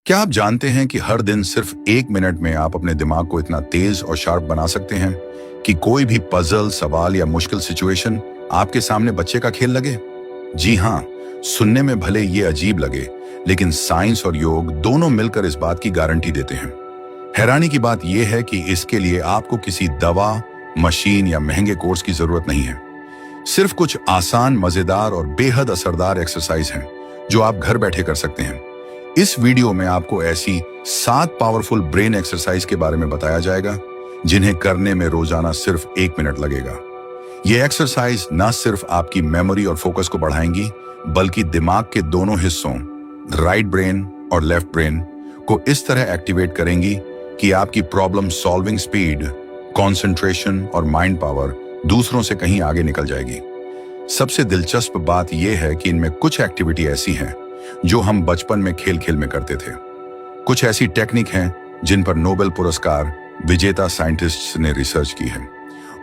क्या आप जानते हैं कि हर दिन सिर्फ 1 मिनट में आप अपने दिमाग को इतना तेज और शार्प बना सकते हैं कि कोई भी पजल, सवाल या मुश्किल सिचुएशन आपके सामने बच्चे का खेल लगे? जी हाँ, सुनने में भले ये अजीब लगे, लेकिन साइंस और योग दोनों मिलकर इस बात की गारंटी देते हैं। हैरानी की बात यह है कि इसके लिए आपको किसी दवा, मशीन या महंगे कोर्स की जरूरत नहीं है। सिर्फ कुछ आसान, मजेदार और बेहद असरदार एक्सरसाइज हैं जो आप घर बैठे कर सकते हैं। इस वीडियो में आपको ऐसी 7 पावरफुल ब्रेन एक्सरसाइज के बारे में बताया जाएगा जिन्हें करने में रोजाना सिर्फ 1 मिनट लगेगा। ये एक्सरसाइज न सिर्फ आपकी मेमोरी और फोकस को बढ़ाएंगी, बल्कि दिमाग के दोनों हिस्सों, राइट ब्रेन और लेफ्ट ब्रेन, को इस तरह एक्टिवेट करेंगी कि आपकी प्रॉब्लम सॉल्विंग स्पीड, कंसंट्रेशन और माइंड पावर दूसरों से कहीं आगे निकल जाएगी। सबसे दिलचस्प बात यह है कि इनमें कुछ एक्टिविटी ऐसी हैं जो हम बचपन में खेल खेल में करते थे। कुछ ऐसी टेक्निक हैं जिन पर नोबेल पुरस्कार विजेता साइंटिस्ट्स ने रिसर्च की है,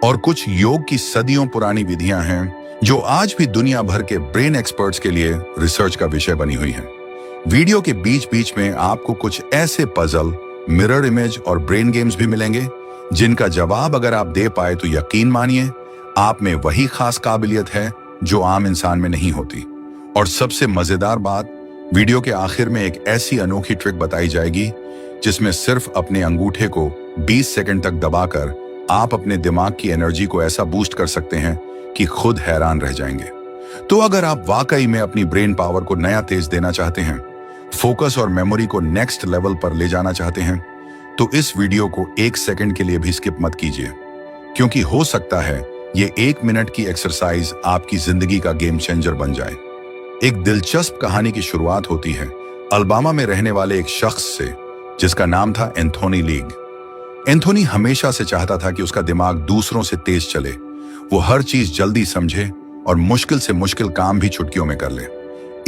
और कुछ योग की सदियों पुरानी विधियां हैं जो आज भी दुनिया भर के ब्रेन एक्सपर्ट्स के लिए रिसर्च का विषय बनी हुई हैं। वीडियो के बीच बीच में आपको कुछ ऐसे पजल, मिरर इमेज और ब्रेन गेम्स भी मिलेंगे जिनका जवाब अगर आप दे पाए तो यकीन मानिए आप में वही खास काबिलियत है जो आम इंसान में नहीं होती। और सबसे मजेदार बात, वीडियो के आखिर में एक ऐसी अनोखी ट्रिक बताई जाएगी जिसमें सिर्फ अपने अंगूठे को 20 सेकंड तक दबाकर आप अपने दिमाग की एनर्जी को ऐसा बूस्ट कर सकते हैं कि खुद हैरान रह जाएंगे। तो अगर आप वाकई में अपनी ब्रेन पावर को नया तेज देना चाहते हैं, फोकस और मेमोरी को नेक्स्ट लेवल पर ले जाना चाहते हैं, तो इस वीडियो को 1 सेकंड के लिए भी स्किप मत कीजिए, क्योंकि हो सकता है ये 1 मिनट की एक्सरसाइज आपकी जिंदगी का गेम चेंजर बन जाए। एक दिलचस्प कहानी की शुरुआत होती है अल्बामा में रहने वाले एक शख्स से जिसका नाम था एंथोनी लीग। एंथोनी हमेशा से चाहता था कि उसका दिमाग दूसरों से तेज चले, वो हर चीज जल्दी समझे और मुश्किल से मुश्किल काम भी चुटकियों में कर ले।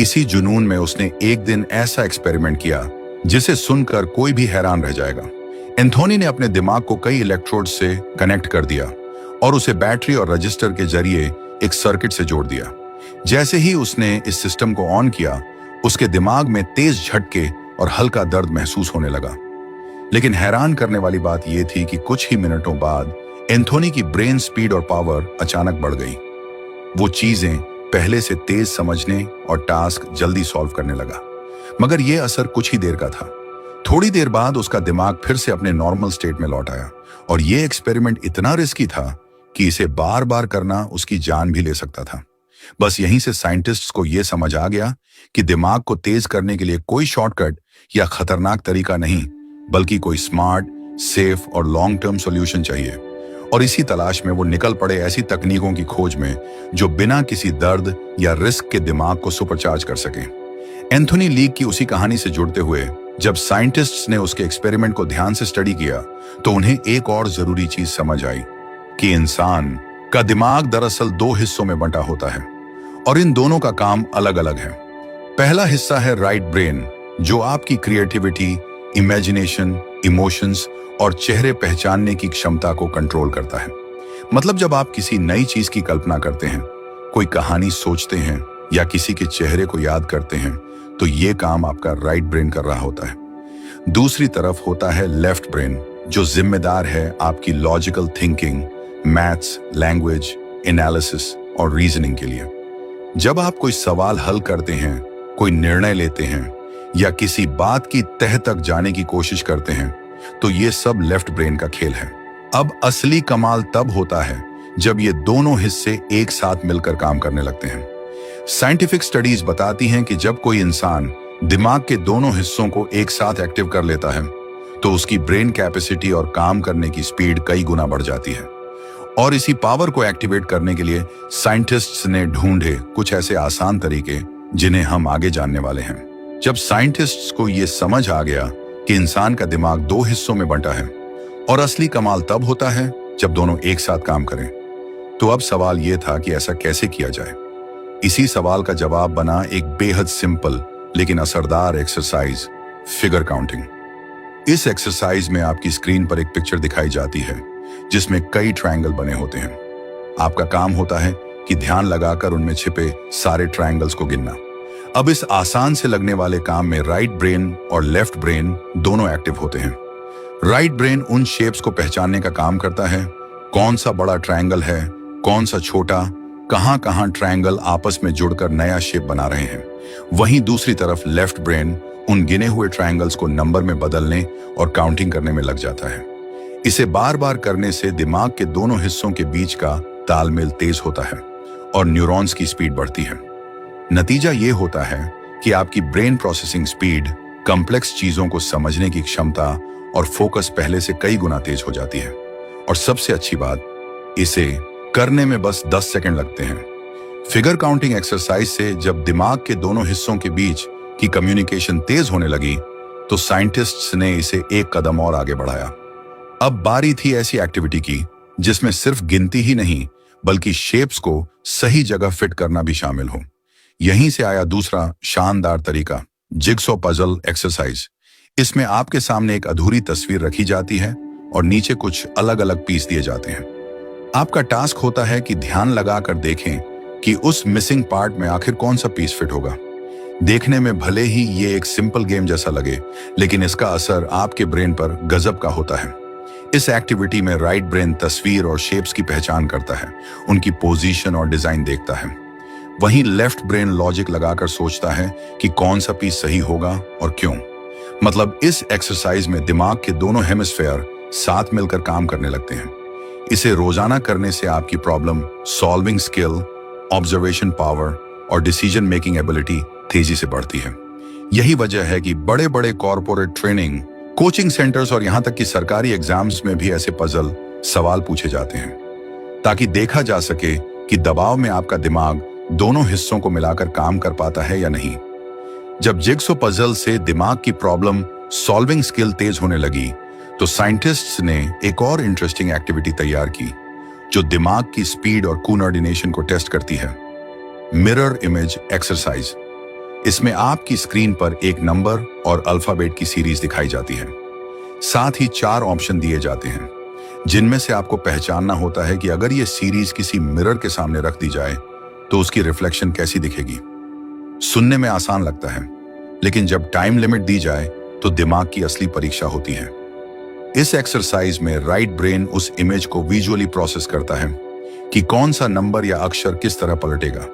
इसी जुनून में उसने एक दिन ऐसा एक्सपेरिमेंट किया जिसे सुनकर कोई भी हैरान रह जाएगा। एंथोनी ने अपने दिमाग को कई इलेक्ट्रोड से कनेक्ट कर दिया और उसे बैटरी और रजिस्टर के जरिए एक सर्किट से जोड़ दिया। जैसे ही उसने इस सिस्टम को ऑन किया, उसके दिमाग में तेज झटके और हल्का दर्द महसूस होने लगा। लेकिन हैरान करने वाली बात यह थी कि कुछ ही मिनटों बाद एंथोनी की ब्रेन स्पीड और पावर अचानक बढ़ गई। वो चीजें पहले से तेज समझने और टास्क जल्दी सॉल्व करने लगा। मगर यह असर कुछ ही देर का था। थोड़ी देर बाद उसका दिमाग फिर से अपने नॉर्मल स्टेट में लौट आया, और यह एक्सपेरिमेंट इतना रिस्की था कि इसे बार बार करना उसकी जान भी ले सकता था। बस यहीं से साइंटिस्ट्स को यह समझ आ गया कि दिमाग को तेज करने के लिए कोई शॉर्टकट या खतरनाक तरीका नहीं, बल्कि कोई स्मार्ट, सेफ और लॉन्ग टर्म सॉल्यूशन चाहिए। और इसी तलाश में वो निकल पड़े ऐसी तकनीकों की खोज में जो बिना किसी दर्द या रिस्क के दिमाग को सुपरचार्ज कर सके। एंथोनी लीग की उसी कहानी से जुड़ते हुए जब साइंटिस्ट्स ने उसके एक्सपेरिमेंट को ध्यान से स्टडी किया, तो उन्हें एक और जरूरी चीज समझ आई कि इंसान का दिमाग दरअसल 2 हिस्सों में बंटा होता है, और इन दोनों का काम अलग अलग है। पहला हिस्सा है राइट ब्रेन, जो आपकी क्रिएटिविटी, इमेजिनेशन, इमोशंस और चेहरे पहचानने की क्षमता को कंट्रोल करता है। मतलब जब आप किसी नई चीज की कल्पना करते हैं, कोई कहानी सोचते हैं या किसी के चेहरे को याद करते हैं, तो ये काम आपका राइट ब्रेन कर रहा होता है। दूसरी तरफ होता है लेफ्ट ब्रेन, जो जिम्मेदार है आपकी logical thinking, maths, language, analysis और रीजनिंग के लिए। जब आप कोई सवाल हल करते हैं, कोई निर्णय लेते हैं या किसी बात की तह तक जाने की कोशिश करते हैं, तो ये सब लेफ्ट ब्रेन का खेल है। अब असली कमाल तब होता है जब ये दोनों हिस्से एक साथ मिलकर काम करने लगते हैं। साइंटिफिक स्टडीज बताती हैं कि जब कोई इंसान दिमाग के दोनों हिस्सों को एक साथ एक्टिव कर लेता है, तो उसकी ब्रेन कैपेसिटी और काम करने की स्पीड कई गुना बढ़ जाती है। और इसी पावर को एक्टिवेट करने के लिए साइंटिस्ट्स ने ढूंढे कुछ ऐसे आसान तरीके जिन्हें हम आगे जानने वाले हैं। जब साइंटिस्ट्स को यह समझ आ गया कि इंसान का दिमाग 2 हिस्सों में बंटा है और असली कमाल तब होता है जब दोनों एक साथ काम करें, तो अब सवाल यह था कि ऐसा कैसे किया जाए। इसी सवाल का जवाब बना एक बेहद सिंपल लेकिन असरदार एक्सरसाइज, फिगर काउंटिंग। इस एक्सरसाइज में आपकी स्क्रीन पर एक पिक्चर दिखाई जाती है जिसमें कई ट्रायंगल बने होते हैं। आपका काम होता है कि ध्यान लगाकर उनमें छिपे सारे ट्रायंगल्स को गिनना। अब इस आसान से लगने वाले काम में राइट ब्रेन और लेफ्ट ब्रेन दोनों एक्टिव होते हैं। राइट ब्रेन उन शेप्स को पहचानने का काम करता है, कौन सा बड़ा ट्रायंगल है, कौन सा छोटा, कहां कहां ट्रायंगल आपस में जुड़कर नया शेप बना रहे हैं। वहीं दूसरी तरफ लेफ्ट ब्रेन उन गिने हुए ट्रायंगल्स को नंबर में बदलने और काउंटिंग करने में लग जाता है। इसे बार बार करने से दिमाग के दोनों हिस्सों के बीच का तालमेल तेज होता है और न्यूरॉन्स की स्पीड बढ़ती है। नतीजा ये होता है कि आपकी ब्रेन प्रोसेसिंग स्पीड, कॉम्प्लेक्स चीजों को समझने की क्षमता और फोकस पहले से कई गुना तेज हो जाती है। और सबसे अच्छी बात, इसे करने में बस 10 सेकंड लगते हैं। फिगर काउंटिंग एक्सरसाइज से जब दिमाग के दोनों हिस्सों के बीच की कम्युनिकेशन तेज होने लगी, तो साइंटिस्ट्स ने इसे एक कदम और आगे बढ़ाया। अब बारी थी ऐसी एक्टिविटी की जिसमें सिर्फ गिनती ही नहीं, बल्कि शेप्स को सही जगह फिट करना भी शामिल हो। यहीं से आया दूसरा शानदार तरीका, जिगसॉ पजल एक्सरसाइज। इसमें आपके सामने एक अधूरी तस्वीर रखी जाती है और नीचे कुछ अलग अलग पीस दिए जाते हैं। आपका टास्क होता है कि ध्यान लगाकर देखें कि उस मिसिंग पार्ट में आखिर कौन सा पीस फिट होगा। देखने में भले ही ये एक सिंपल गेम जैसा लगे, लेकिन इसका असर आपके ब्रेन पर गजब का होता है। इस एक्टिविटी में राइट ब्रेन तस्वीर और शेप्स की पहचान करता है, उनकी पोजीशन और डिजाइन देखता है। वहीं लेफ्ट ब्रेन लॉजिक लगाकर सोचता है कि कौन सा पीस सही होगा और क्यों। मतलब इस एक्सरसाइज में दिमाग के दोनों हेमिस्फेयर साथ मिलकर काम करने लगते हैं। इसे रोजाना करने से आपकी problem solving skill, observation power और डिसीजन मेकिंग एबिलिटी तेजी से बढ़ती है। यही वजह है कि बड़े बड़े कॉर्पोरेट ट्रेनिंग, कोचिंग सेंटर्स और यहां तक कि सरकारी एग्जाम्स में भी ऐसे पजल सवाल पूछे जाते हैं, ताकि देखा जा सके कि दबाव में आपका दिमाग दोनों हिस्सों को मिलाकर काम कर पाता है या नहीं। जब जिगसॉ पजल से दिमाग की प्रॉब्लम सॉल्विंग स्किल तेज होने लगी, तो साइंटिस्ट्स ने एक और इंटरेस्टिंग एक्टिविटी तैयार की जो दिमाग की स्पीड और कोऑर्डिनेशन को टेस्ट करती है, मिरर इमेज एक्सरसाइज। इसमें आपकी स्क्रीन पर एक नंबर और अल्फाबेट की सीरीज दिखाई जाती है। साथ ही 4 ऑप्शन दिए जाते हैं, जिनमें से आपको पहचानना होता है कि अगर ये सीरीज किसी मिरर के सामने रख दी जाए तो उसकी रिफ्लेक्शन कैसी दिखेगी। सुनने में आसान लगता है, लेकिन जब टाइम लिमिट दी जाए तो दिमाग की असली परीक्षा होती है। इस एक्सरसाइज में राइट ब्रेन उस इमेज को विजुअली प्रोसेस करता है कि कौन सा नंबर या अक्षर किस तरह पलटेगा।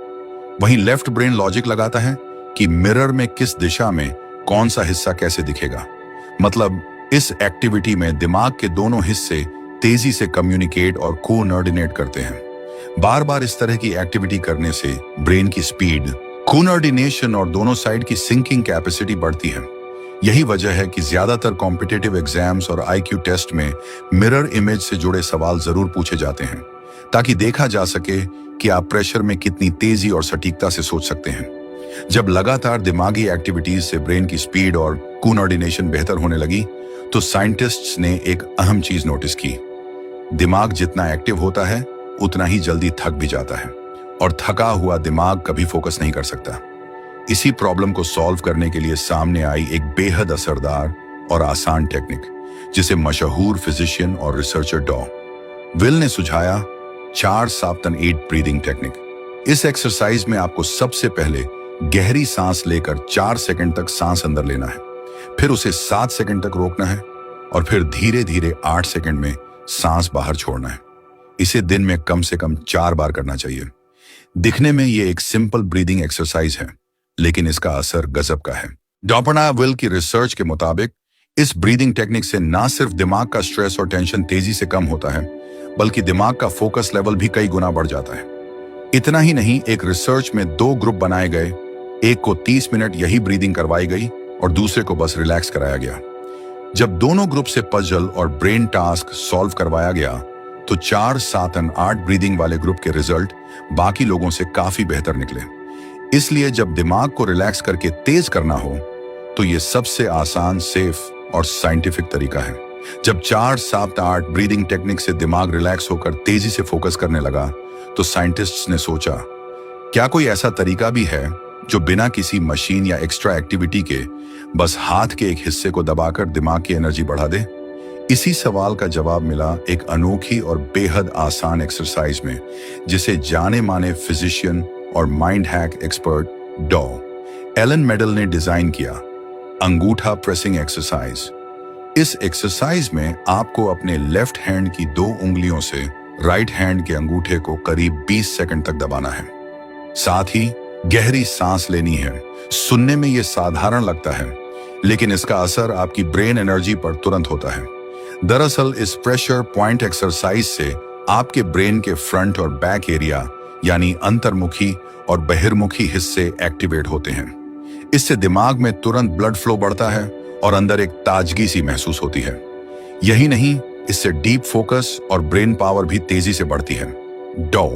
वहीं लेफ्ट ब्रेन लॉजिक लगाता है कि मिरर में किस दिशा में कौन सा हिस्सा कैसे दिखेगा। मतलब इस एक्टिविटी में दिमाग के दोनों हिस्से तेजी से कम्युनिकेट और कोऑर्डिनेट करते हैं। बार बार इस तरह की एक्टिविटी करने से ब्रेन की स्पीड, कोऑर्डिनेशन और दोनों साइड की सिंकिंग कैपेसिटी बढ़ती है। यही वजह है कि ज्यादातर कॉम्पिटिटिव एग्जाम्स और आईक्यू टेस्ट में मिरर इमेज से जुड़े सवाल जरूर पूछे जाते हैं, ताकि देखा जा सके कि आप प्रेशर में कितनी तेजी और सटीकता से सोच सकते हैं। जब लगातार दिमागी एक्टिविटीज से ब्रेन की स्पीड और कोऑर्डिनेशन बेहतर होने लगी, तो साइंटिस्ट्स ने एक अहम चीज नोटिस की। दिमाग जितना एक्टिव होता है, उतना ही जल्दी थक भी जाता है, और थका हुआ दिमाग कभी फोकस नहीं कर सकता। इसी प्रॉब्लम को सॉल्व करने के लिए सामने आई एक बेहद असरदार और आसान टेक्निक, जिसे मशहूर फिजिशियन और रिसर्चर डॉ विल ने सुझाया, 4-7-8 ब्रीदिंग टेक्निक। इस एक्सरसाइज में आपको सबसे पहले गहरी सांस लेकर 4 सेकंड तक सांस अंदर लेना है, फिर उसे 7 सेकंड तक रोकना है और फिर धीरे धीरे 8 सेकंड में सांस बाहर छोड़ना है। इसे दिन में कम से कम 4 बार करना चाहिए। दिखने में ये एक सिंपल ब्रीदिंग एक्सरसाइज है, लेकिन इसका असर गजब का है। डॉ विल की रिसर्च के मुताबिक इस ब्रीदिंग टेक्निक से ना सिर्फ दिमाग का स्ट्रेस और टेंशन तेजी से कम होता है, बल्कि दिमाग का फोकस लेवल भी कई गुना बढ़ जाता है। इतना ही नहीं, एक रिसर्च में 2 ग्रुप बनाए गए, एक को 30 मिनट यही ब्रीदिंग करवाई गई और दूसरे को बस रिलैक्स कराया गया। जब दोनों ग्रुप से पजल और ब्रेन टास्क सॉल्व करवाया गया, तो 4-7-8 ब्रीदिंग वाले ग्रुप के रिजल्ट बाकी लोगों से काफी बेहतर निकले। इसलिए जब दिमाग को रिलैक्स करके तेज करना हो, तो ये सबसे आसान, सेफ और साइंटिफिक तरीका है। जब 4-7-8 ब्रीदिंग टेक्निक से दिमाग रिलैक्स होकर तेजी से फोकस करने लगा, तो साइंटिस्ट्स ने सोचा, क्या कोई ऐसा तरीका भी है जो बिना किसी मशीन या एक्स्ट्रा एक्टिविटी के बस हाथ के एक हिस्से को दबाकर दिमाग की एनर्जी बढ़ा दे? इसी सवाल का जवाब मिला एक अनोखी और बेहद आसान एक्सरसाइज में, जिसे जाने माने फिजिशियन और माइंड हैक एक्सपर्ट डॉ एलन मेडल ने डिजाइन किया अंगूठा प्रेसिंग एक्सरसाइज। इस एक्सरसाइज में आपको अपने लेफ्ट हैंड की 2 उंगलियों से राइट हैंड के अंगूठे को करीब 20 सेकंड तक दबाना है। साथ ही गहरी सांस लेनी है। सुनने में यह साधारण लगता है, लेकिन इसका असर आपकी ब्रेन एनर्जी पर तुरंत होता है। दरअसल इस प्रेशर पॉइंट एक्सरसाइज से आपके ब्रेन के फ्रंट और बैक एरिया यानी अंतर्मुखी और बहिर्मुखी हिस्से एक्टिवेट होते हैं। इससे दिमाग में तुरंत ब्लड फ्लो बढ़ता है और अंदर एक ताजगी सी महसूस होती है। यही नहीं, इससे डीप फोकस और ब्रेन पावर भी तेजी से बढ़ती है। डॉ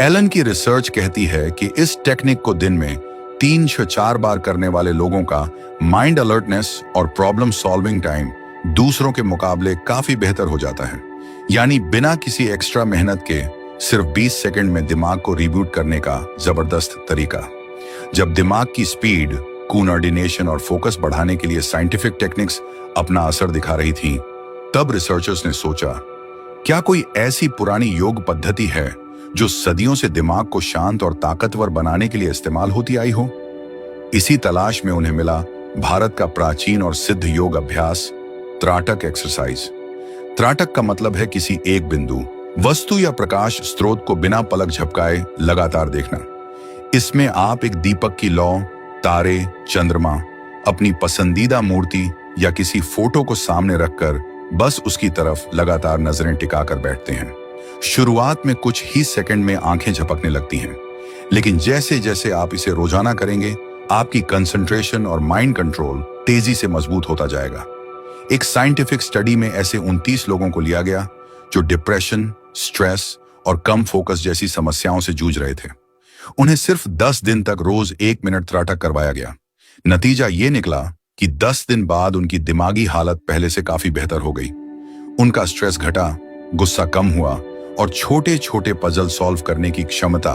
एलन की रिसर्च कहती है कि इस टेक्निक को दिन में 3 से 4 बार करने वाले लोगों का माइंड अलर्टनेस और प्रॉब्लम सॉल्विंग टाइम दूसरों के मुकाबले काफी बेहतर हो जाता है। यानी बिना किसी एक्स्ट्रा मेहनत के सिर्फ 20 सेकंड में दिमाग को रिबूट करने का जबरदस्त तरीका। जब दिमाग की स्पीड, कोऑर्डिनेशन और फोकस बढ़ाने के लिए साइंटिफिक टेक्निक्स अपना असर दिखा रही थीं, तब रिसर्चर्स ने सोचा, क्या कोई ऐसी पुरानी योग पद्धति है जो सदियों से दिमाग को शांत और ताकतवर बनाने के लिए इस्तेमाल होती आई हो? इसी तलाश में उन्हें मिला भारत का प्राचीन और सिद्ध योग अभ्यास त्राटक एक्सरसाइज। त्राटक का मतलब है किसी एक बिंदु, वस्तु या प्रकाश स्रोत को बिना पलक झपकाए लगातार देखना। इसमें आप एक दीपक की लौ, तारे, चंद्रमा, अपनी पसंदीदा मूर्ति या किसी फोटो को सामने रखकर बस उसकी तरफ लगातार नजरें टिकाकर बैठते हैं। शुरुआत में कुछ ही सेकंड में आंखें झपकने लगती हैं, लेकिन जैसे जैसे आप इसे रोजाना करेंगे, आपकी कंसंट्रेशन और माइंड कंट्रोल तेजी से मजबूत होता जाएगा। एक साइंटिफिक स्टडी में ऐसे 29 लोगों को लिया गया जो डिप्रेशन, स्ट्रेस और कम फोकस जैसी समस्याओं से जूझ रहे थे। उन्हें सिर्फ 10 दिन तक रोज 1 मिनट त्राटक करवाया गया। नतीजा ये निकला कि 10 दिन बाद उनकी दिमागी हालत पहले से काफी बेहतर हो गई। उनका स्ट्रेस घटा, गुस्सा कम हुआ और छोटे छोटे पजल सॉल्व करने की क्षमता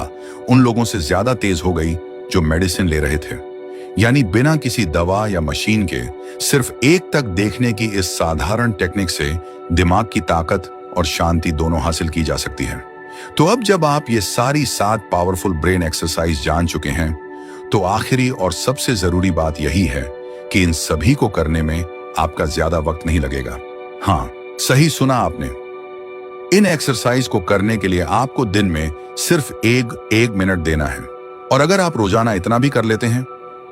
उन लोगों से ज्यादा तेज हो गई जो मेडिसिन ले रहे थे। यानी बिना किसी दवा या मशीन के सिर्फ 1 तक देखने की इस साधारण टेक्निक से दिमाग की ताकत और शांति दोनों हासिल की जा सकती है। तो अब जब आप ये सारी 7 पावरफुल ब्रेन एक्सरसाइज जान चुके हैं, तो आखिरी और सबसे जरूरी बात यही है कि इन सभी को करने में आपका ज्यादा वक्त नहीं लगेगा। हाँ, सही सुना आपने। इन एक्सरसाइज को करने के लिए आपको दिन में सिर्फ एक मिनट देना है, और अगर आप रोजाना इतना भी कर लेते हैं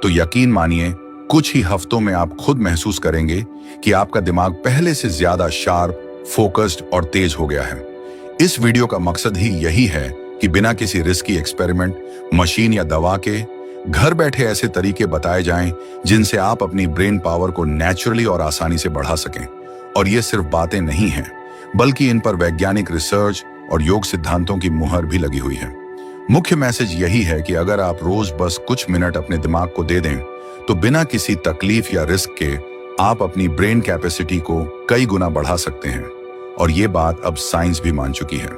तो यकीन मानिए कुछ ही हफ्तों में आप खुद महसूस करेंगे कि आपका दिमाग पहले से ज्यादा शार्प, फोकस्ड और तेज हो गया है। इस वीडियो का मकसद ही यही है कि बिना किसी रिस्की एक्सपेरिमेंट, मशीन या दवा के घर बैठे ऐसे तरीके बताए जाएं जिनसे आप अपनी ब्रेन पावर को नेचुरली और आसानी से बढ़ा सकें। और ये सिर्फ बातें नहीं हैं, बल्कि इन पर वैज्ञानिक रिसर्च और योग सिद्धांतों की मुहर भी लगी हुई है। मुख्य मैसेज यही है कि अगर आप रोज बस कुछ मिनट अपने दिमाग को दे दें, तो बिना किसी तकलीफ या रिस्क के आप अपनी ब्रेन कैपेसिटी को कई गुना बढ़ा सकते हैं। और ये बात अब साइंस भी मान चुकी है।